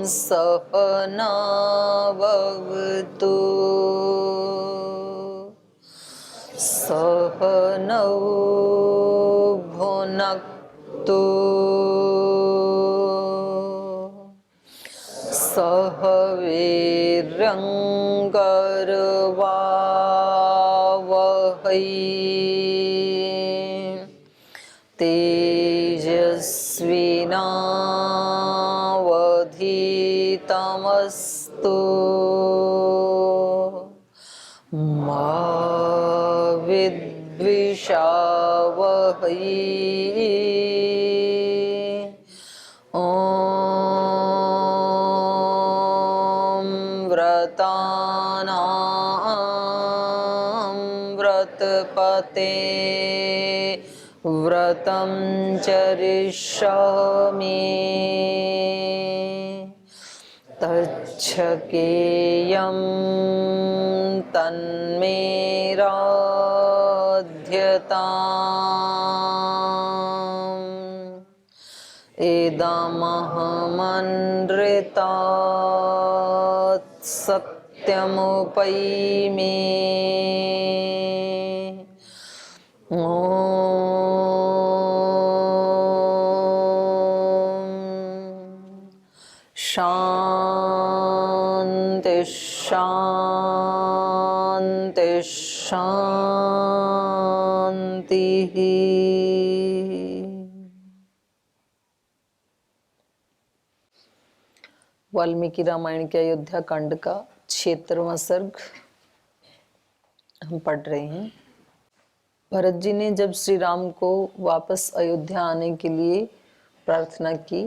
सहनाववतु सहनौ भुनक्तु सह वीर्यङ्करवावहै तेजस्विनावधीतमस्तु मा विद्विषावहै। ॐ व्रतानां व्रतपते व्रतं चरिष्यामि तच्छकेयं तन्मे राध्यताम् इदमहमनृतात् सत्यमुपैमि ॐ शान्ति शान्ति शान्तिः। वाल्मीकि रामायण के अयोध्या कांड का 76वां सर्ग हम पढ़ रहे हैं। भरत जी ने जब श्री राम को वापस अयोध्या आने के लिए प्रार्थना की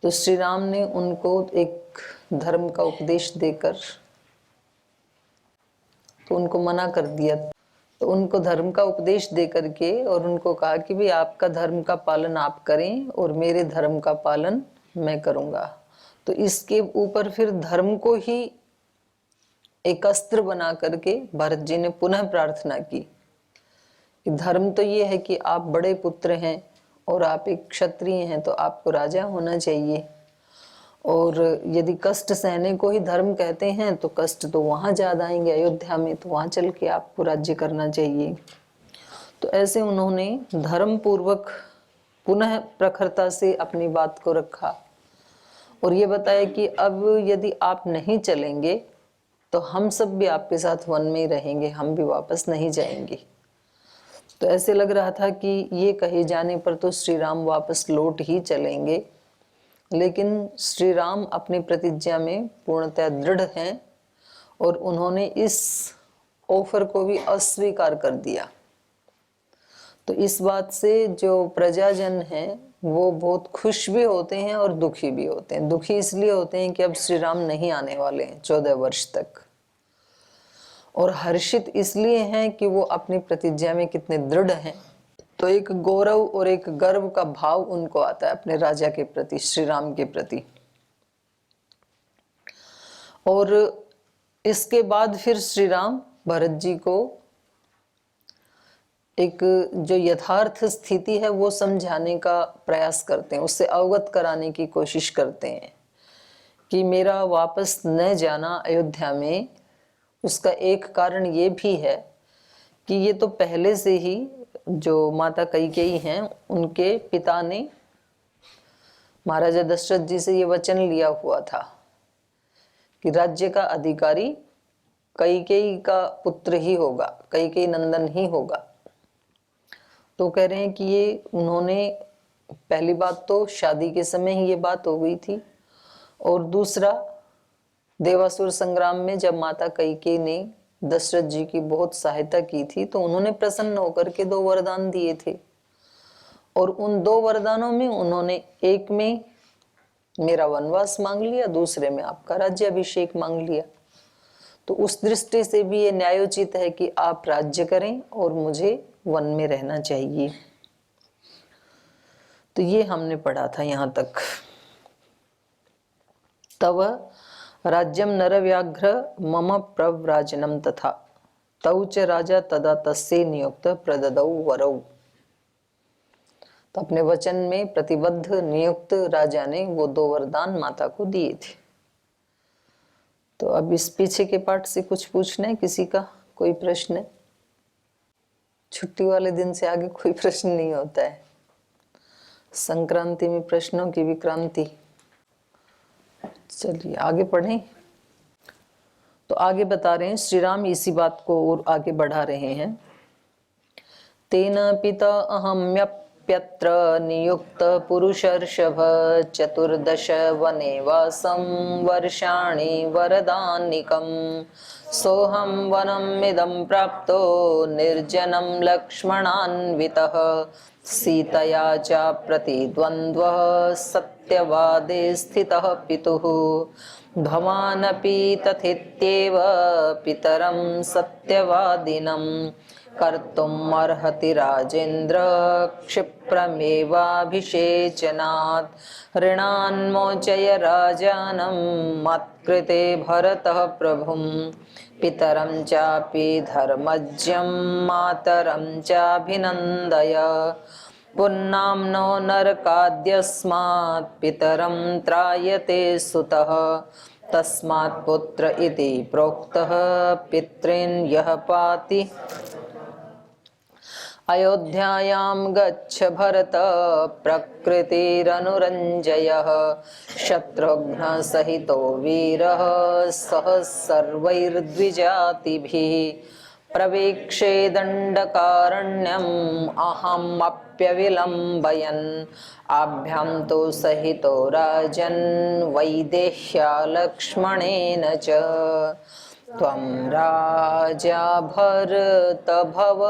तो श्री राम ने उनको एक धर्म का उपदेश देकर तो उनको मना कर दिया। तो उनको धर्म का उपदेश दे करके और उनको कहा कि भाई आपका धर्म का पालन आप करें और मेरे धर्म का पालन मैं करूंगा। तो इसके ऊपर फिर धर्म को ही एक अस्त्र बना करके भरत जी ने पुनः प्रार्थना की। धर्म तो ये है कि आप बड़े पुत्र हैं और आप एक क्षत्रिय हैं तो आपको राजा होना चाहिए, और यदि कष्ट सहने को ही धर्म कहते हैं तो कष्ट तो वहां ज्यादा आएंगे अयोध्या में, तो वहां चल के आपको राज्य करना चाहिए। तो ऐसे उन्होंने धर्म पूर्वक पुनः प्रखरता से अपनी बात को रखा और ये बताया कि अब यदि आप नहीं चलेंगे तो हम सब भी आपके साथ वन में ही रहेंगे, हम भी वापस नहीं जाएंगे। तो ऐसे लग रहा था कि ये कहे जाने पर तो श्री राम वापस लौट ही चलेंगे, लेकिन श्री राम अपनी प्रतिज्ञा में पूर्णतः दृढ़ हैं और उन्होंने इस ऑफर को भी अस्वीकार कर दिया। तो इस बात से जो प्रजाजन हैं वो बहुत खुश भी होते हैं और दुखी भी होते हैं। दुखी इसलिए होते हैं कि अब श्री राम नहीं आने वाले हैं 14 वर्ष तक, और हर्षित इसलिए हैं कि वो अपनी प्रतिज्ञा में कितने दृढ़ हैं। तो एक गौरव और एक गर्व का भाव उनको आता है अपने राजा के प्रति, श्री राम के प्रति। और इसके बाद फिर श्री राम भरत जी को एक जो यथार्थ स्थिति है वो समझाने का प्रयास करते हैं, उससे अवगत कराने की कोशिश करते हैं कि मेरा वापस न जाना अयोध्या में, उसका एक कारण ये भी है कि ये तो पहले से ही जो माता कैकेयी हैं उनके पिता ने महाराजा दशरथ जी से ये वचन लिया हुआ था कि राज्य का अधिकारी कैकेयी का पुत्र ही होगा, कैकेयी नंदन ही होगा। तो कह रहे हैं कि ये उन्होंने पहली बात तो शादी के समय ही ये बात हो गई थी, और दूसरा देवासुर संग्राम में जब माता कैकेयी ने दशरथ जी की बहुत सहायता की थी तो उन्होंने प्रसन्न होकर के 2 वरदान दिए थे, और उन 2 वरदानों में उन्होंने एक में मेरा वनवास मांग लिया, दूसरे में आपका राज्याभिषेक मांग लिया। तो उस दृष्टि से भी ये न्यायोचित है कि आप राज्य करें और मुझे वन में रहना चाहिए। तो ये हमने पढ़ा था यहां तक। तव राज्यम नरव्याघ्र मम प्रव्राजनम तथा तौ च राजा तदा तस्ये नियुक्त प्रददौ वरौ। तो अपने वचन में प्रतिबद्ध नियुक्त राजा ने वो 2 वरदान माता को दिए थे। तो अब इस पीछे के पाठ से कुछ पूछना है किसी का? कोई प्रश्न है? छुट्टी वाले दिन से आगे कोई प्रश्न नहीं होता है। संक्रांति में प्रश्नों की विक्रांति। चलिए आगे पढ़ें। तो आगे बता रहे हैं, श्री राम इसी बात को और आगे बढ़ा रहे हैं। तेन पिता अहम्यप्यत्र नियुक्त पुरुषर्षभ 14 वनेवासं वर्षाणि वरदानिकं सोहं वनमिदं प्राप्तो निर्जनं लक्ष्मणान्वितः सीतया च प्रतिद्वन्द्वः सत्यवादे स्थितः पितुः भवानपि तथेत्येव पितरं सत्यवादिनं कर्तुम् अर्हति राजेन्द्र क्षिप्रमेवाभिषेचनात् ऋणान्मोचय राजानं मत्कृते भरतः प्रभुं पितरं चापि धर्मज्ञं मातरं चाभिनन्दय पुन्नाम्नो नरकाद्यस्मात् पितरं त्रायते सुतः तस्मात् पुत्र इति प्रोक्तः पितॄन् यः पाति अयोध्यायां गच्छ भरत प्रकृतिरनुरञ्जयः शत्रुघ्न सहितो वीरः सह सर्वैर्द्विजातिभिः प्रवेक्षे दण्डकारण्यम् अहम् अप्यविलम्बयन् आभ्यां तु सहितो राजन् वैदेह्या लक्ष्मणेन च त्वं राजा भरत भव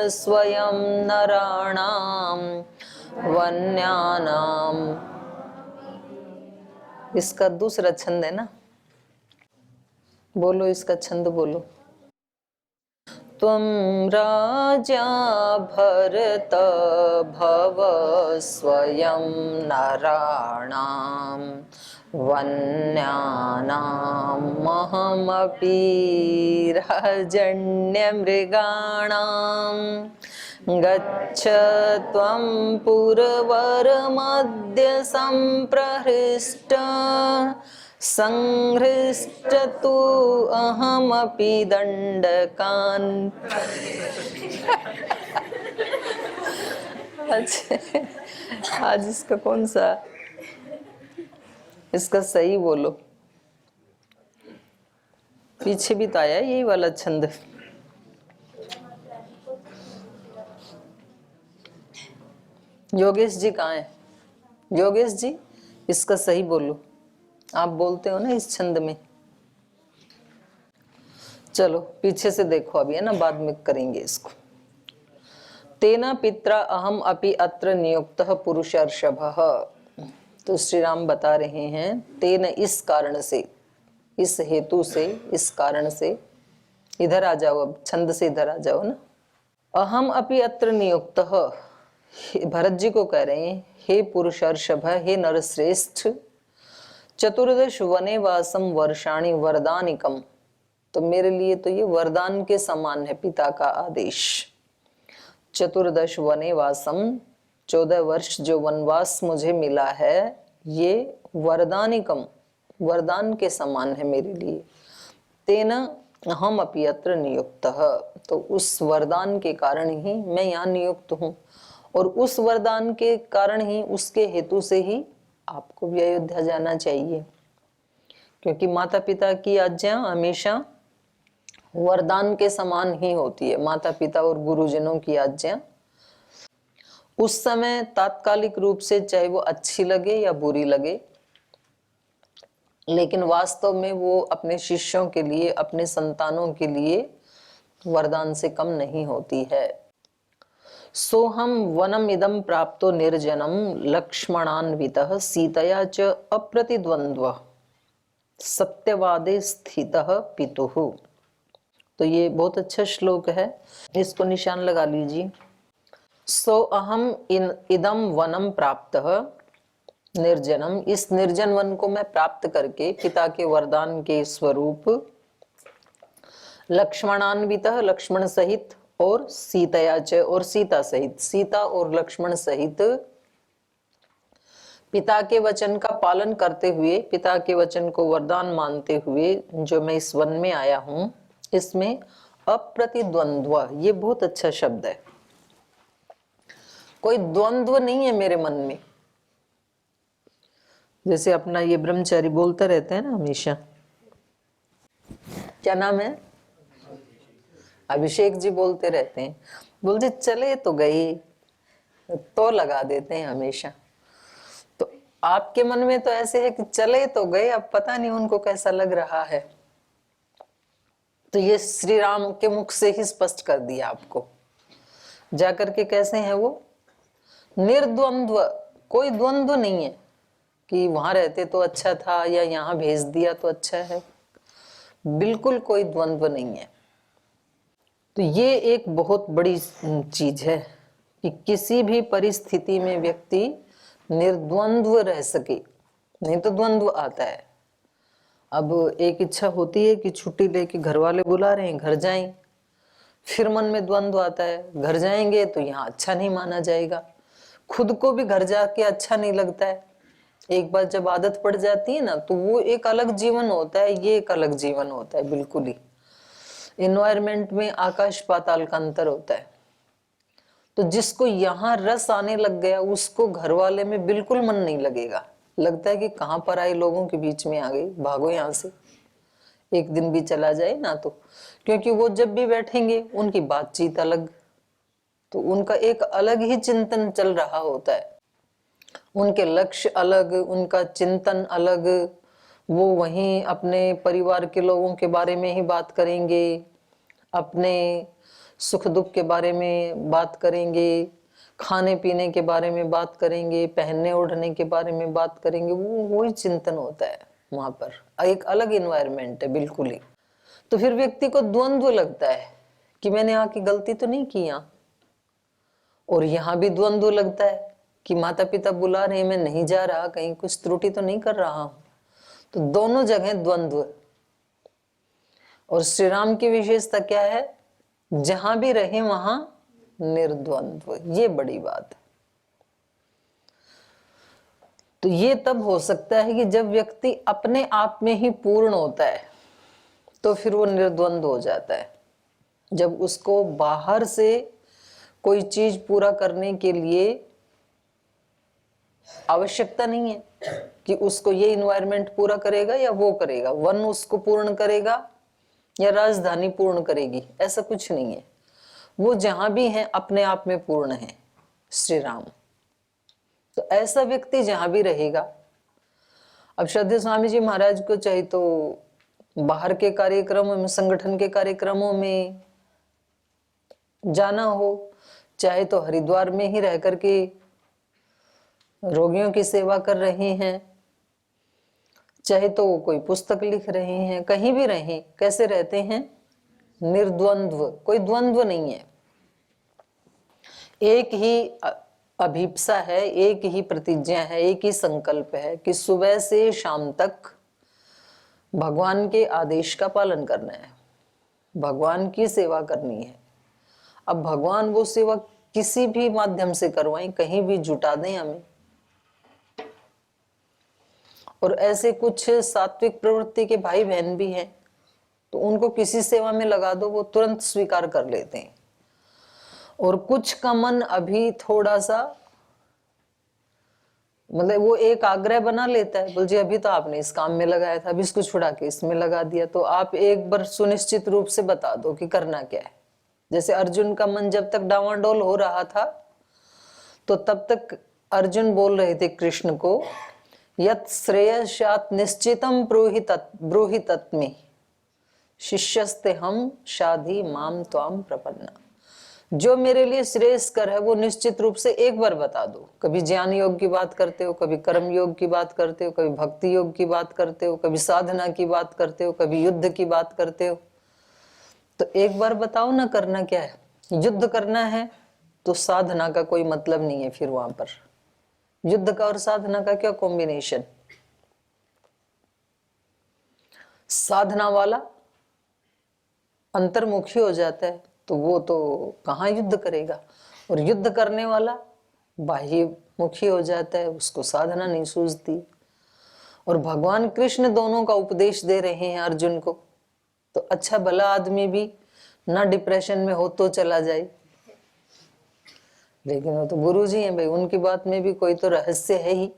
स्वयं नराणां वन्यानाम्। इसका दूसरा छंद है ना, बोलो इसका छंद बोलो। त्वं राजा भरत भव स्वयं नराणां वन्यानामहमपि राजन्यमृगाणां गच्छ त्वं पुरवरमद्य सम्प्रहृष्ट संहृष्ट तु अहमपि दण्डकान्। आज इसका कौन सा, इसका सही बोलो। पीछे भी तो आया यही वाला छंद। योगेश जी कहाँ है? योगेश जी इसका सही बोलो। आप बोलते हो ना इस छंद में। चलो पीछे से देखो अभी, है ना, बाद में करेंगे इसको। तेना पित्रा अहम अपि अत्र नियुक्तः पुरुषर्षभः। तो श्री राम बता रहे हैं, तेन इस कारण से, इस हेतु से, इस कारण से। इधर आ जाओ, अब छंद से इधर आ जाओ ना। अहम अपि अत्र नियुक्तः, भरत जी को कह रहे हैं, हे पुरुषर्षभ, हे नरश्रेष्ठ, 14 वनेवासम वर्षाणि वरदानिकम। तो मेरे लिए तो ये वरदान के समान है, पिता का आदेश। 14 वनेवासम, 14 वर्ष जो वनवास मुझे मिला है, ये वरदानिकम, वरदान के समान है मेरे लिए। तेन अहम अपि अत्र नियुक्तः, तो उस वरदान के कारण ही मैं यहाँ नियुक्त हूँ, और उस वरदान के कारण ही, उसके हेतु से ही आपको भी अयोध्या जाना चाहिए, क्योंकि माता पिता की आज्ञा हमेशा वरदान के समान ही होती है। माता पिता और गुरुजनों की आज्ञा उस समय तात्कालिक रूप से चाहे वो अच्छी लगे या बुरी लगे, लेकिन वास्तव में वो अपने शिष्यों के लिए, अपने संतानों के लिए वरदान से कम नहीं होती है। सोहम वनम इदम प्राप्तो निर्जनम लक्ष्मणान्वितः सीतया च अप्रतिद्वंद्व सत्यवादे स्थितः पितुः। तो ये बहुत अच्छा श्लोक है, इसको निशान लगा लीजिए। सो अहम इदम वनम प्राप्तः निर्जनम, इस निर्जन वन को मैं प्राप्त करके पिता के वरदान के स्वरूप, लक्ष्मणान्वितः, लक्ष्मण सहित, और सीतया च, और सीता सहित, सीता और लक्ष्मण सहित पिता के वचन का पालन करते हुए, पिता के वचन को वरदान मानते हुए जो मैं इस वन में आया हूं, इसमें अप्रतिद्वंद्व, ये बहुत अच्छा शब्द है। कोई द्वंद्व नहीं है मेरे मन में। जैसे अपना ये ब्रह्मचारी बोलते रहते हैं ना हमेशा, क्या नाम है, अभिषेक जी बोलते रहते हैं, बोलते चले तो गई, तो लगा देते हैं हमेशा। तो आपके मन में तो ऐसे है कि चले तो गए, अब पता नहीं उनको कैसा लग रहा है। तो ये श्री राम के मुख से ही स्पष्ट कर दिया आपको। जाकर के कैसे हैं वो, निर्द्वंद्व, कोई द्वंद्व नहीं है कि वहां रहते तो अच्छा था या यहाँ भेज दिया तो अच्छा है, बिल्कुल कोई द्वंद्व नहीं है। तो ये एक बहुत बड़ी चीज है कि किसी भी परिस्थिति में व्यक्ति निर्द्वंद्व रह सके, नहीं तो द्वंद्व आता है। अब एक इच्छा होती है कि छुट्टी लेके घर वाले बुला रहे हैं, घर जाएं, फिर मन में द्वंद्व आता है, घर जाएंगे तो यहाँ अच्छा नहीं माना जाएगा, खुद को भी घर जाके अच्छा नहीं लगता है। एक बार जब आदत पड़ जाती है ना, तो वो एक अलग जीवन होता है, ये एक अलग जीवन होता है, बिल्कुल ही एनवायरमेंट में आकाश पाताल का अंतर होता है। तो जिसको यहाँ रस आने लग गया, उसको घर वाले में बिल्कुल मन नहीं लगेगा, लगता है कि कहाँ पर आए लोगों के बीच में आ गई, भागो यहाँ से, एक दिन भी चला जाए ना तो। क्योंकि वो जब भी बैठेंगे उनकी बातचीत अलग, तो उनका एक अलग ही चिंतन चल रहा होता है, उनके लक्ष्य अलग, उनका चिंतन अलग। वो वहीं अपने परिवार के लोगों के बारे में ही बात करेंगे, अपने सुख दुख के बारे में बात करेंगे, खाने पीने के बारे में बात करेंगे, पहनने ओढ़ने के बारे में बात करेंगे। वो वही चिंतन होता है वहां पर, एक अलग इन्वायरमेंट है बिल्कुल ही। तो फिर व्यक्ति को द्वंद्व लगता है कि मैंने आके गलती तो नहीं की यहाँ, और यहाँ भी द्वंद्व लगता है कि माता पिता बुला रहे हैं, मैं नहीं जा रहा, कहीं कुछ त्रुटि तो नहीं कर रहा हूं। तो दोनों जगह द्वंद्व। और श्री राम की विशेषता क्या है, जहां भी रहे वहां निर्द्वंद्व, ये बड़ी बात है। तो ये तब हो सकता है कि जब व्यक्ति अपने आप में ही पूर्ण होता है, तो फिर वो निर्द्वंद्व हो जाता है। जब उसको बाहर से कोई चीज पूरा करने के लिए आवश्यकता नहीं है कि उसको ये इन्वायरमेंट पूरा करेगा या वो करेगा, वन उसको पूर्ण करेगा या राजधानी पूर्ण करेगी, ऐसा कुछ नहीं है। वो जहां भी है अपने आप में पूर्ण है श्री राम। तो ऐसा व्यक्ति जहां भी रहेगा। अब श्रद्धेय स्वामी जी महाराज को चाहे तो बाहर के कार्यक्रमों में, संगठन के कार्यक्रमों में जाना हो, चाहे तो हरिद्वार में ही रह करके रोगियों की सेवा कर रहे हैं, चाहे तो कोई पुस्तक लिख रहे हैं, कहीं भी रहें, कैसे रहते हैं, निर्द्वंद्व, कोई द्वंद्व नहीं है। एक ही अभिप्सा है, एक ही प्रतिज्ञा है, एक ही संकल्प है कि सुबह से शाम तक भगवान के आदेश का पालन करना है, भगवान की सेवा करनी है। अब भगवान वो सेवा किसी भी माध्यम से करवाएं, कहीं भी जुटा दें हमें। और ऐसे कुछ सात्विक प्रवृत्ति के भाई बहन भी हैं, तो उनको किसी सेवा में लगा दो, वो तुरंत स्वीकार कर लेते हैं। और कुछ का मन अभी थोड़ा सा, मतलब वो एक आग्रह बना लेता है, बोल जी अभी तो आपने इस काम में लगाया था, अभी इसको छुड़ा के इसमें लगा दिया, तो आप एक बार सुनिश्चित रूप से बता दो कि करना क्या है। जैसे अर्जुन का मन जब तक डावाडोल हो रहा था, तो तब तक अर्जुन बोल रहे थे कृष्ण को, यत् श्रेयस्यात् निश्चितम ब्रूहि तत्मे शिष्यस्ते हम शाधि माम त्वाम प्रपन्ना। जो मेरे लिए श्रेयस्कर है वो निश्चित रूप से एक बार बता दो। कभी ज्ञान योग की बात करते हो, कभी कर्म योग की बात करते हो, कभी भक्ति योग की बात करते हो, कभी साधना की बात करते हो, कभी युद्ध की बात करते हो। तो एक बार बताओ ना, करना क्या है। युद्ध करना है तो साधना का कोई मतलब नहीं है, फिर वहां पर युद्ध का और साधना का क्या कॉम्बिनेशन। साधना वाला अंतर्मुखी हो जाता है, तो वो तो कहाँ युद्ध करेगा। और युद्ध करने वाला बाह्य मुखी हो जाता है, उसको साधना नहीं सूझती। और भगवान कृष्ण दोनों का उपदेश दे रहे हैं अर्जुन को, तो अच्छा भला आदमी भी ना डिप्रेशन में हो तो चला जाए, लेकिन वो तो गुरु जी हैं भाई, उनकी बात में भी कोई तो रहस्य है ही।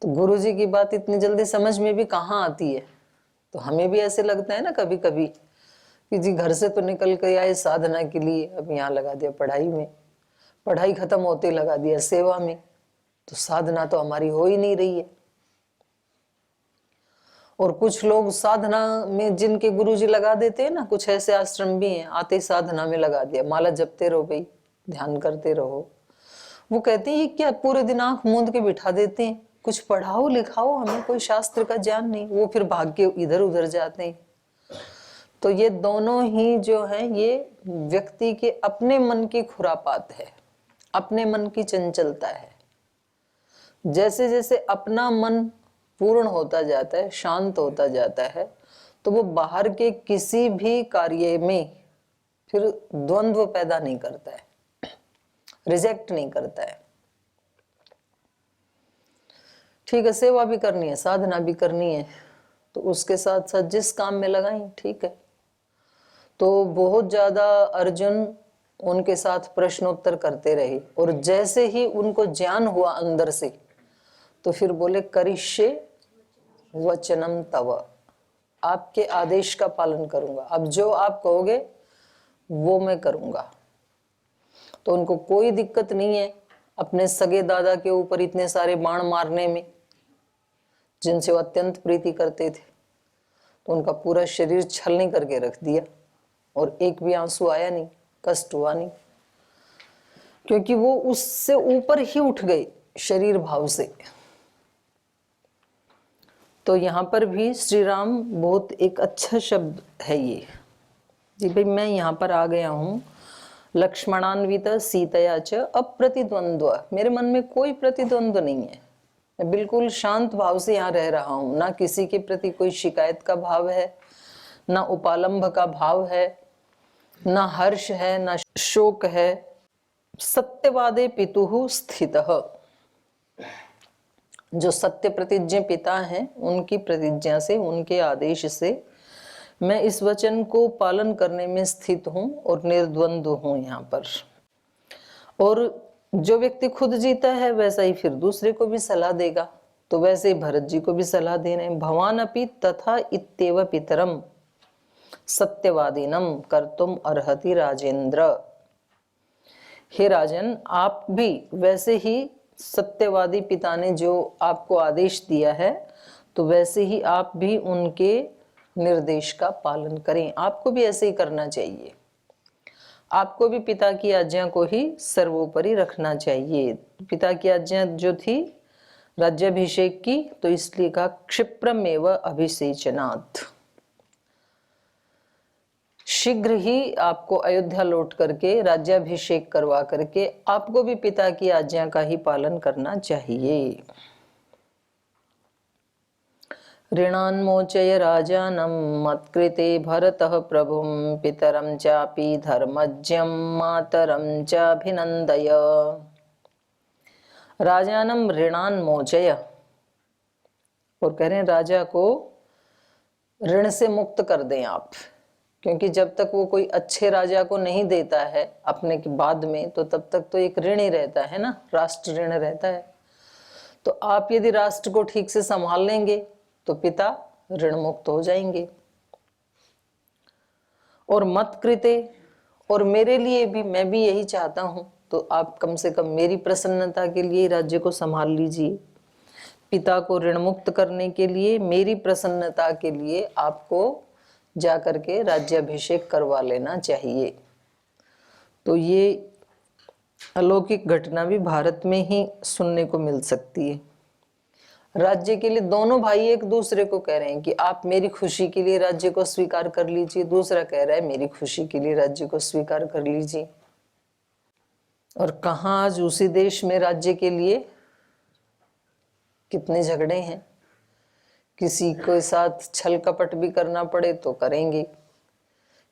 तो गुरु जी की बात इतनी जल्दी समझ में भी कहाँ आती है। तो हमें भी ऐसे लगता है ना कभी कभी कि जी घर से तो निकल कर आए साधना के लिए, अब यहाँ लगा दिया पढ़ाई में, पढ़ाई खत्म होते लगा दिया सेवा में, तो साधना तो हमारी हो ही नहीं रही है। और कुछ लोग साधना में जिनके गुरुजी लगा देते हैं ना, कुछ ऐसे आश्रम भी हैं, आते ही साधना में लगा दिया, माला जपते रहो भाई, ध्यान करते रहो। वो कहते हैं क्या पूरे दिन आंख मूंद के बिठा देते हैं, कुछ पढ़ाओ लिखाओ, हमें कोई शास्त्र का ज्ञान नहीं, वो फिर भाग के इधर उधर जाते हैं। तो ये दोनों ही जो है ये व्यक्ति के अपने मन की खुरापात है, अपने मन की चंचलता है। जैसे जैसे अपना मन पूर्ण होता जाता है, शांत होता जाता है, तो वो बाहर के किसी भी कार्य में फिर द्वंद्व पैदा नहीं करता है, रिजेक्ट नहीं करता है। ठीक है, सेवा भी करनी है, साधना भी करनी है, तो उसके साथ साथ जिस काम में लगाएं ठीक है। तो बहुत ज्यादा अर्जुन उनके साथ प्रश्नोत्तर करते रहे, और जैसे ही उनको ज्ञान हुआ अंदर से, तो फिर बोले करिष्ये वचनम तव, आपके आदेश का पालन करूंगा, अब जो आप कहोगे वो मैं करूंगा। तो उनको कोई दिक्कत नहीं है अपने सगे दादा के ऊपर इतने सारे बाण मारने में, जिनसे वो अत्यंत प्रीति करते थे। तो उनका पूरा शरीर छलनी करके रख दिया, और एक भी आंसू आया नहीं, कष्ट हुआ नहीं, क्योंकि वो उससे ऊपर ही उठ गए शरीर भाव से। तो यहाँ पर भी श्री राम बहुत एक अच्छा शब्द है ये, जी भाई मैं यहाँ पर आ गया हूँ, लक्ष्मणान्वित सीतया च अप्रतिद्वंद्व, मेरे मन में कोई प्रतिद्वंद्व नहीं है, मैं बिल्कुल शांत भाव से यहाँ रह रहा हूँ, ना किसी के प्रति कोई शिकायत का भाव है, ना उपालंभ का भाव है, ना हर्ष है, ना शोक है। सत्यवादे पितुः स्थितः, जो सत्य प्रतिज्ञ पिता हैं उनकी प्रतिज्ञा से, उनके आदेश से मैं इस वचन को पालन करने में स्थित हूं और निर्द्वंद्व हूं यहाँ पर। और जो व्यक्ति खुद जीता है वैसा ही फिर दूसरे को भी सलाह देगा। तो वैसे ही भरत जी को भी सलाह दे रहे हैं, भवान अपि तथा इत्येव पितरम सत्यवादीनम कर्तुम अर्हति राजेंद्र। हे राजन, आप भी वैसे ही सत्यवादी पिता ने जो आपको आदेश दिया है, तो वैसे ही आप भी उनके निर्देश का पालन करें, आपको भी ऐसे ही करना चाहिए, आपको भी पिता की आज्ञा को ही सर्वोपरि रखना चाहिए। पिता की आज्ञा जो थी राज्याभिषेक की, तो इसलिए कहा क्षिप्रमेव अभिषेचनात्, शीघ्र ही आपको अयोध्या लौट करके राज्याभिषेक करवा करके आपको भी पिता की आज्ञा का ही पालन करना चाहिए। ऋणान्मोचय राजानं मत्कृते भरतः प्रभुं पितरं चापि धर्मज्ञं मातरं चाभिनंदय। राजानं ऋणान्मोचय, और कह रहे हैं राजा को ऋण से मुक्त कर दें आप, क्योंकि जब तक वो कोई अच्छे राजा को नहीं देता है अपने के बाद में, तो तब तक तो एक ऋण ही रहता है ना, राष्ट्र ऋण रहता है। तो आप यदि राष्ट्र को ठीक से संभाल लेंगे तो पिता ऋण मुक्त हो जाएंगे। और मत कृते, और मेरे लिए भी, मैं भी यही चाहता हूं, तो आप कम से कम मेरी प्रसन्नता के लिए राज्य को संभाल लीजिए। पिता को ऋण मुक्त करने के लिए, मेरी प्रसन्नता के लिए आपको जाकर के राज्याभिषेक करवा लेना चाहिए। तो ये अलौकिक घटना भी भारत में ही सुनने को मिल सकती है। राज्य के लिए दोनों भाई एक दूसरे को कह रहे हैं कि आप मेरी खुशी के लिए राज्य को स्वीकार कर लीजिए, दूसरा कह रहा है मेरी खुशी के लिए राज्य को स्वीकार कर लीजिए। और कहाँ आज उसी देश में राज्य के लिए कितने झगड़े हैं, किसी के साथ छल कपट भी करना पड़े तो करेंगे,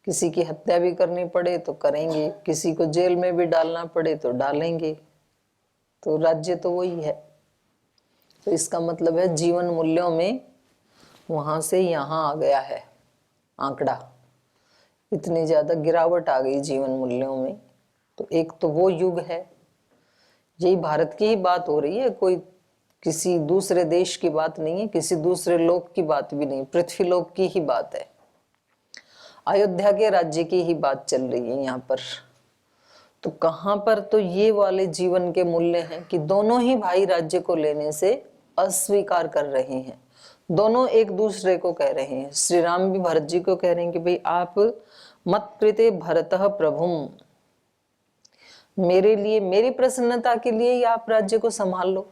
किसी की हत्या भी करनी पड़े तो करेंगे, किसी को जेल में भी डालना पड़े तो डालेंगे। तो राज्य तो वही है। तो इसका मतलब है जीवन मूल्यों में वहां से यहाँ आ गया है आंकड़ा, इतनी ज्यादा गिरावट आ गई जीवन मूल्यों में। तो एक तो वो युग है, यही भारत की ही बात हो रही है, कोई किसी दूसरे देश की बात नहीं है, किसी दूसरे लोक की बात भी नहीं, पृथ्वी लोक की ही बात है, अयोध्या के राज्य की ही बात चल रही है यहाँ पर। तो कहां पर तो ये वाले जीवन के मूल्य हैं कि दोनों ही भाई राज्य को लेने से अस्वीकार कर रहे हैं, दोनों एक दूसरे को कह रहे हैं। श्री राम भी भरत जी को कह रहे हैं कि भाई आप मत कृते भरतः प्रभुम, मेरे लिए, मेरी प्रसन्नता के लिए ही आप राज्य को संभाल लो,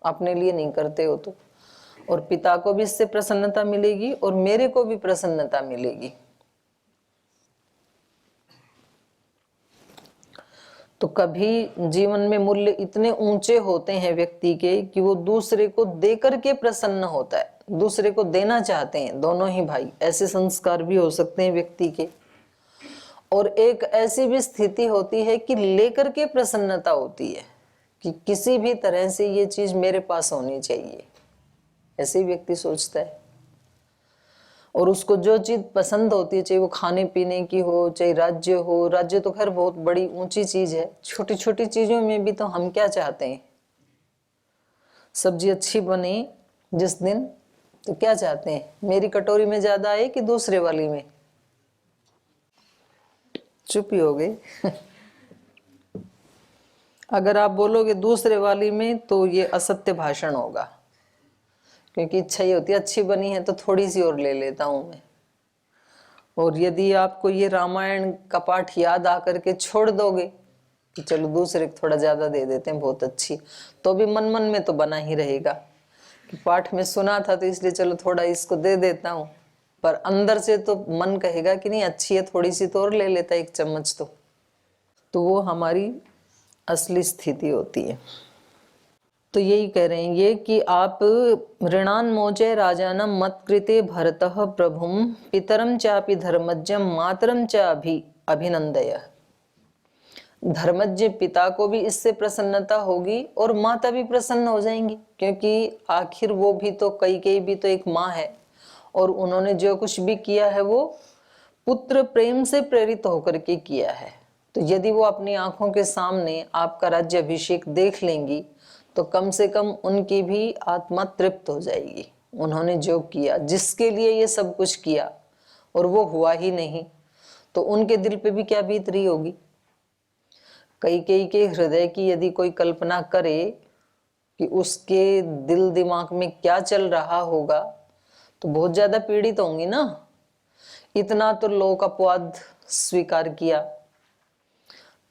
अपने लिए नहीं करते हो तो। और पिता को भी इससे प्रसन्नता मिलेगी और मेरे को भी प्रसन्नता मिलेगी। तो कभी जीवन में मूल्य इतने ऊंचे होते हैं व्यक्ति के कि वो दूसरे को देकर के प्रसन्न होता है, दूसरे को देना चाहते हैं दोनों ही भाई। ऐसे संस्कार भी हो सकते हैं व्यक्ति के। और एक ऐसी भी स्थिति होती है कि लेकर के प्रसन्नता होती है कि किसी भी तरह से ये चीज मेरे पास होनी चाहिए, ऐसे ही व्यक्ति सोचता है। और उसको जो चीज पसंद होती है, चाहे वो खाने पीने की हो, चाहे राज्य हो, राज्य तो खैर बहुत बड़ी ऊंची चीज है, छोटी छोटी चीजों में भी तो हम क्या चाहते हैं, सब्जी अच्छी बने जिस दिन तो क्या चाहते हैं, मेरी कटोरी में ज्यादा आए कि दूसरे वाली में। चुप ही हो गए अगर आप बोलोगे दूसरे वाली में तो ये असत्य भाषण होगा, क्योंकि इच्छा ही होती है अच्छी बनी है तो थोड़ी सी और ले लेता हूं मैं। और यदि आपको ये रामायण का पाठ याद आकर के छोड़ दोगे कि चलो दूसरे को थोड़ा ज्यादा दे देते हैं बहुत अच्छी, तो भी मन मन में तो बना ही रहेगा कि पाठ में सुना था तो इसलिए चलो थोड़ा इसको दे देता हूं, पर अंदर से तो मन कहेगा कि नहीं अच्छी है, थोड़ी सी तो और ले लेता एक चम्मच तो वो हमारी असली स्थिति होती है। तो यही कह रहे हैं ये कि आप ऋणान मोचे राजानम मत कृते भरतः प्रभुम पितरम चापि धर्मज्ञम मातरम चाभि अभिनंदय। धर्मज्ञ पिता को भी इससे प्रसन्नता होगी और माता भी प्रसन्न हो जाएंगी, क्योंकि आखिर वो भी तो कई भी तो एक माँ है और उन्होंने जो कुछ भी किया है वो पुत्र प्रेम से प्रेरित होकर के किया है। तो यदि वो अपनी आंखों के सामने आपका राज्य अभिषेक देख लेंगी तो कम से कम उनकी भी आत्मा तृप्त हो जाएगी। उन्होंने जो किया, जिसके लिए ये सब कुछ किया और वो हुआ ही नहीं, तो उनके दिल पे भी क्या बीत रही होगी। कई के हृदय की यदि कोई कल्पना करे कि उसके दिल दिमाग में क्या चल रहा होगा तो बहुत ज्यादा पीड़ित होंगी ना। इतना तो लोक अपवाद स्वीकार किया,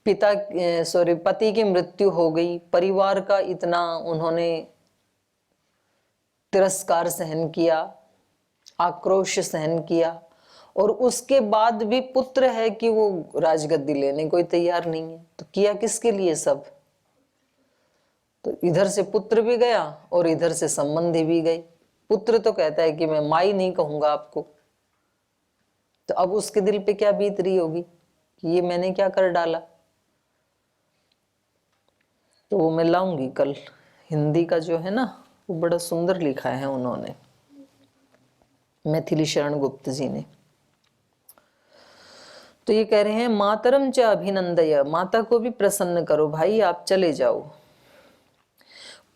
पति की मृत्यु हो गई, परिवार का इतना उन्होंने तिरस्कार सहन किया, आक्रोश सहन किया, और उसके बाद भी पुत्र है कि वो राजगद्दी लेने कोई तैयार नहीं है। तो किया किसके लिए सब। तो इधर से पुत्र भी गया और इधर से संबंधी भी गए। पुत्र तो कहता है कि मैं माई नहीं कहूंगा आपको, तो अब उसके दिल पे क्या बीत रही होगी कि ये मैंने क्या कर डाला। तो वो मैं लाऊंगी कल, हिंदी का जो है ना वो बड़ा सुंदर लिखा है उन्होंने, मैथिली शरण गुप्त जी ने। तो ये कह रहे हैं मातरम च अभिनंदय, माता को भी प्रसन्न करो भाई, आप चले जाओ।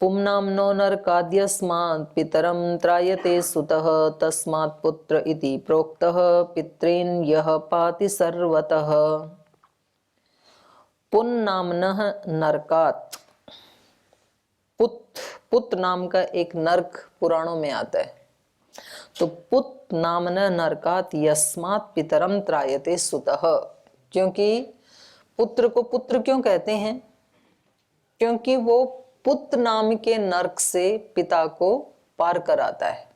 पुम्नाम्नो नरकाद्यस्मात् पितरम त्रायते सुतः तस्मात् पुत्र इति प्रोक्तः पितॄन् यः पाति सर्वतः। पुन्नाम्नः नरकात्, पुत नाम का एक नरक पुराणों में आता है। तो पुत नामना नरकात यस्मात् पितरम त्रायते सुतः, क्योंकि पुत्र को पुत्र क्यों कहते हैं, क्योंकि वो पुत्र नाम के नरक से पिता को पार कराता है।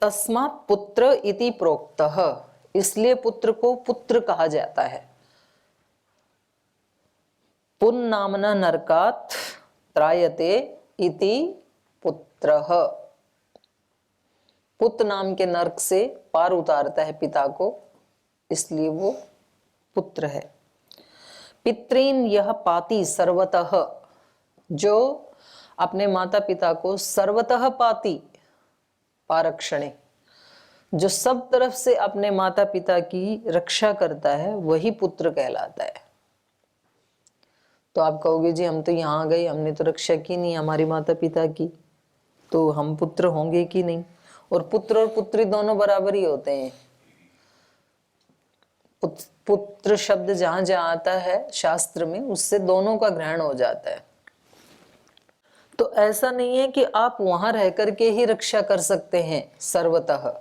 तस्मात् पुत्र इति प्रोक्तः, इसलिए पुत्र को पुत्र कहा जाता है। पुन्नामना नरकात् त्रायते इति पुत्रः, पुत्र नाम के नरक से पार उतारता है पिता को, इसलिए वो पुत्र है। पितॄन यह पाति सर्वतः, जो अपने माता पिता को सर्वतः पाति, पारक्षणे, जो सब तरफ से अपने माता पिता की रक्षा करता है वही पुत्र कहलाता है। तो आप कहोगे जी हम तो यहाँ गए, हमने तो रक्षा की नहीं हमारी माता पिता की, तो हम पुत्र होंगे कि नहीं? और पुत्र और पुत्री दोनों बराबर ही होते हैं। पुत्र शब्द जहां जहां आता है शास्त्र में, उससे दोनों का ग्रहण हो जाता है। तो ऐसा नहीं है कि आप वहां रह करके ही रक्षा कर सकते हैं सर्वतः,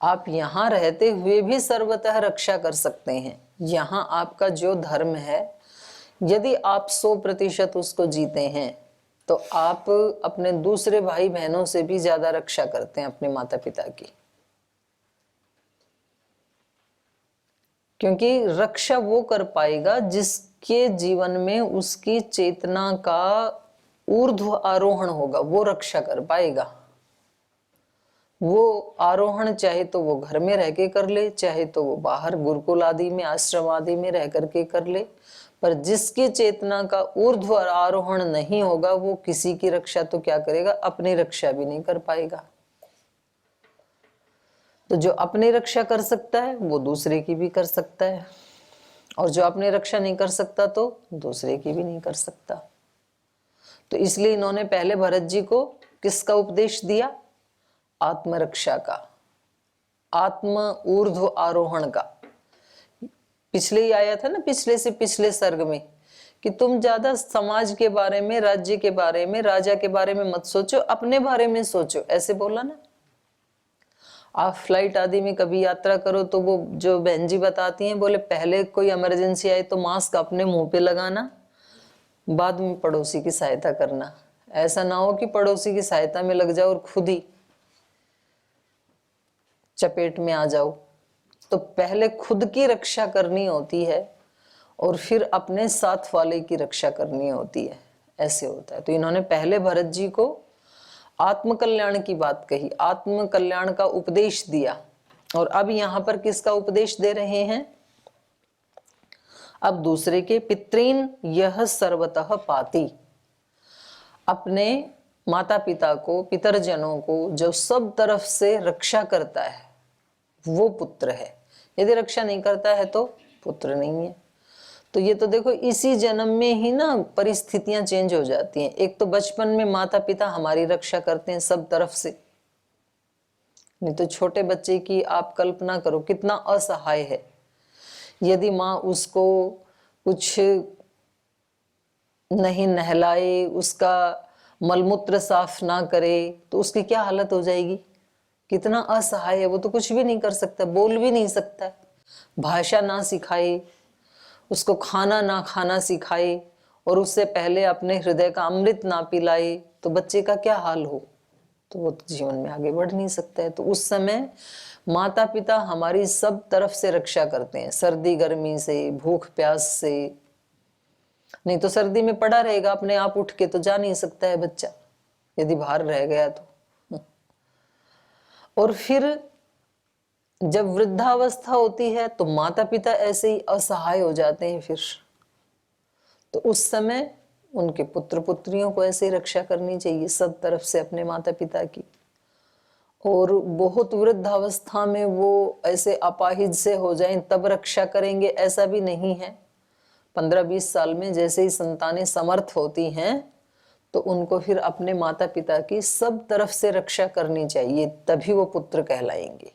आप यहां रहते हुए भी सर्वतः रक्षा कर सकते हैं। यहां आपका जो धर्म है, यदि आप 100% उसको जीते हैं तो आप अपने दूसरे भाई बहनों से भी ज्यादा रक्षा करते हैं अपने माता पिता की। क्योंकि रक्षा वो कर पाएगा जिसके जीवन में उसकी चेतना का ऊर्ध्व आरोहण होगा, वो रक्षा कर पाएगा। वो आरोहण चाहे तो वो घर में रह के कर ले, चाहे तो वो बाहर गुरुकुल आदि में, आश्रम आदि में रह करके कर ले, पर जिसकी चेतना का ऊर्ध्व आरोहण नहीं होगा वो किसी की रक्षा तो क्या करेगा, अपनी रक्षा भी नहीं कर पाएगा। तो जो अपनी रक्षा कर सकता है वो दूसरे की भी कर सकता है, और जो अपनी रक्षा नहीं कर सकता तो दूसरे की भी नहीं कर सकता। तो इसलिए इन्होंने पहले भरत जी को किसका उपदेश दिया? आत्मरक्षा का, आत्म ऊर्ध्व आरोहण का। पिछले ही आया था ना, पिछले से पिछले सर्ग में, कि तुम ज्यादा समाज के बारे में, राज्य के बारे में, राजा के बारे में मत सोचो, अपने बारे में सोचो, ऐसे बोला ना। आप फ्लाइट आदि में कभी यात्रा करो तो वो जो बहन जी बताती हैं, बोले पहले कोई इमरजेंसी आए तो मास्क अपने मुंह पे लगाना, बाद में पड़ोसी की सहायता करना। ऐसा ना हो कि पड़ोसी की सहायता में लग जाओ और खुद ही चपेट में आ जाओ। तो पहले खुद की रक्षा करनी होती है और फिर अपने साथ वाले की रक्षा करनी होती है, ऐसे होता है। तो इन्होंने पहले भरत जी को आत्म कल्याण की बात कही, आत्म कल्याण का उपदेश दिया, और अब यहां पर किसका उपदेश दे रहे हैं? अब दूसरे के। पितॄन यह सर्वतः पाति, अपने माता पिता को, पितरजनों को जो सब तरफ से रक्षा करता है वो पुत्र है। यदि रक्षा नहीं करता है तो पुत्र नहीं है। तो ये तो देखो इसी जन्म में ही ना परिस्थितियां चेंज हो जाती हैं। एक तो बचपन में माता पिता हमारी रक्षा करते हैं सब तरफ से, नहीं तो छोटे बच्चे की आप कल्पना करो कितना असहाय है। यदि माँ उसको कुछ नहीं नहलाए, उसका मलमूत्र साफ ना करे तो उसकी क्या हालत हो जाएगी? कितना असहाय है वो, तो कुछ भी नहीं कर सकता, बोल भी नहीं सकता, भाषा ना सिखाए, उसको खाना ना खाना सिखाए और उससे पहले अपने हृदय का अमृत ना पिलाए तो बच्चे का क्या हाल हो? तो वो जीवन में आगे बढ़ नहीं सकता है। तो उस समय माता पिता हमारी सब तरफ से रक्षा करते हैं, सर्दी गर्मी से, भूख प्यास से। नहीं तो सर्दी में पड़ा रहेगा, अपने आप उठ के तो जा नहीं सकता है बच्चा, यदि बाहर रह गया तो। और फिर जब वृद्धावस्था होती है तो माता पिता ऐसे ही असहाय हो जाते हैं फिर, तो उस समय उनके पुत्र पुत्रियों को ऐसे ही रक्षा करनी चाहिए सब तरफ से अपने माता पिता की। और बहुत वृद्धावस्था में वो ऐसे अपाहिज से हो जाएं तब रक्षा करेंगे, ऐसा भी नहीं है। 15-20 साल में जैसे ही संतानें समर्थ होती हैं तो उनको फिर अपने माता पिता की सब तरफ से रक्षा करनी चाहिए, तभी वो पुत्र कहलाएंगे।